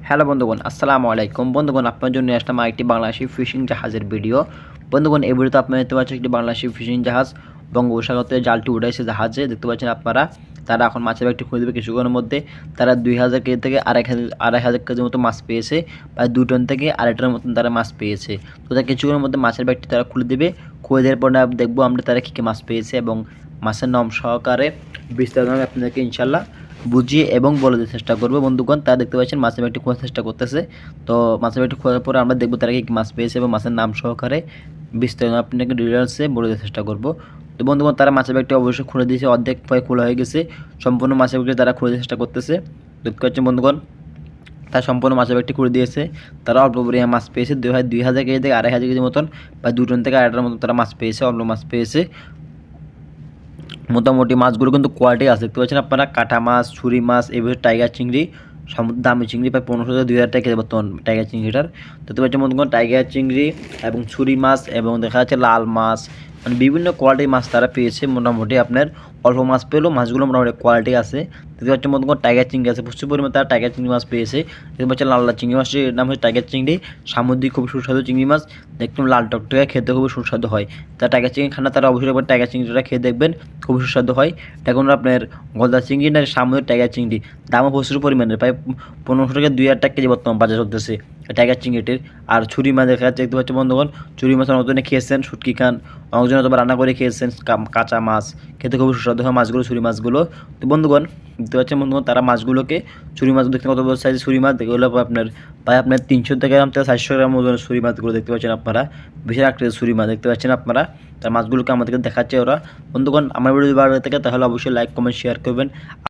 Hello বন্ধুগণ, আসসালামু আলাইকুম। বন্ধুগণ, আপনার জন্য আসলাম আরেকটি বাংলাদেশি ফিশিং জাহাজের ভিডিও। বন্ধুগণ, এই ভিডিওতে আপনারা দেখতে পাচ্ছেন একটি বাংলাদেশি ফিশিং জাহাজ বঙ্গোপসাগরে জালটি উঠাইছে জাহাজে। দেখতে পাচ্ছেন আপনারা, তারা এখন মাছের ব্যাগটি খুলে দেবে কিছুক্ষণের মধ্যে। তারা 2000 কেজি থেকে আড়াই হাজার কেজির মতো মাছ পেয়েছে। প্রায় 2 টন থেকে 2.5 টনের মতন তারা মাছ পেয়েছে। তো তারা কিছুক্ষণের মধ্যে মাছের ব্যাগটি তারা খুলে দেবে। খুলে দেওয়ার পর দেখবো আমরা তারা কী কী মাছ পেয়েছে এবং মাছের নাম সহকারে বিস্তারিতভাবে আপনাদেরকে ইনশাল্লাহ বুঝিয়ে এবং বলে দিতে চেষ্টা করবো। বন্ধুগণ, তারা দেখতে পাচ্ছেন মাছের ব্যাগটি খোঁজার চেষ্টা করতেছে। তো মাছের ব্যাগটি খোঁজার পরে আমরা দেখবো তারা কি মাছ পেয়েছে এবং মাছের নাম সহকারে বিস্তারিত আপনাকে ডিটেলসে বলে দেওয়ার চেষ্টা করবো। তো বন্ধুগণ, তারা মাছের ব্যাগটি অবশ্যই খুলে দিয়েছে, অর্ধেক প্রায় খোলা হয়ে গেছে। সম্পূর্ণ মাছের ব্যাগটি তারা খুলে চেষ্টা করতেছে। দেখতে পাচ্ছেন বন্ধুগণ, তারা সম্পূর্ণ মাছের ব্যাগটি খুলে দিয়েছে। তারা অল্প পরিমাণে মাছ পেয়েছে, 2000 কেজি থেকে 2500 কেজি মতন, প্রায় 2 টন থেকে 2.5 টনের মতন তারা মাছ পেয়েছে, অল্প মাছ পেয়েছে। মোটামুটি মাছগুলো কিন্তু কোয়ালিটি আছে। দেখতে পাচ্ছেন আপনারা, কাটা মাছ, ছুরি মাছ, এভাবে টাইগার চিংড়ি, দামি চিংড়ি প্রায় 1500 থেকে 2000 টাকা বর্তমান টাইগার চিংড়িটার। দেখতে পাচ্ছেন বন্ধুগণ, টাইগার চিংড়ি এবং ছুরি মাছ এবং দেখা যাচ্ছে লাল মাছ, মানে বিভিন্ন কোয়ালিটির মাছ তারা পেয়েছে। মোটামুটি আপনার অল্প মাছ পেলেও মাছগুলো মোটামুটি কোয়ালিটি আছে। দেখতে পাচ্ছেন বন্ধুগণ, টাইগার চিংড়ি আছে, প্রচুর পরিমাণে তারা টাইগার চিংড়ি মাছ পেয়েছে। দেখতে পাচ্ছেন লাল লাল চিংড়ি মাছটির নাম হচ্ছে টাইগার চিংড়ি। সামুদ্রিক খুব সুস্বাদু চিংড়ি মাছ, দেখতে লাল টকটকে, খেতে খুবই সুস্বাদু হয়। তারা টাইগার চিংড়ি খান না, তারা অবশ্যই একবার টাইগার চিংড়িটা খেয়ে দেখবেন, খুবই সুস্বাদু হয়। এটা কোনো আপনার গলদা চিংড়ি না, সামুদ্রিক টাইগার চিংড়ি। দামও প্রচুর পরিমাণে, প্রায় 1500 থেকে 2000 টাকা কেজি বর্তমান বাজার চলতেছে টাইগার চিংড়িটির। আর ছুরি মাছ দেখা যাচ্ছে, দেখতে পাচ্ছেন বন্ধুগণ, ছুরি মাছ অনেকজনে খেয়েছেন, শুটকি খান, অনেকজন অথবা রান্না করে খেয়েছেন। কাঁচা মাছ খেতে খুবই সুস্বাদু হয় মাছগুলো, ছুরি মাছগুলো। তো বন্ধুগণ, দেখতে পাচ্ছেন বন্ধুগণ, তারা মাছগুলোকে, ছুরি মাছগুলো দেখতে কত বড় সাইজের ছুরি মাছ, এগুলো আপনার প্রায় আপনার 300 গ্রাম থেকে 400 গ্রাম ওজনের ছুরি মাছগুলো দেখতে পাচ্ছেন আপনারা। বিশাল আকৃতির ছুরি মাছ দেখতে পাচ্ছেন আপনারা। তার মাছগুলোকে আমাদেরকে দেখাচ্ছে ওরা। বন্ধুগণ, আমার ভিডিও ভালো লাগে থাকে তাহলে অবশ্যই লাইক, কমেন্ট, শেয়ার করবেন।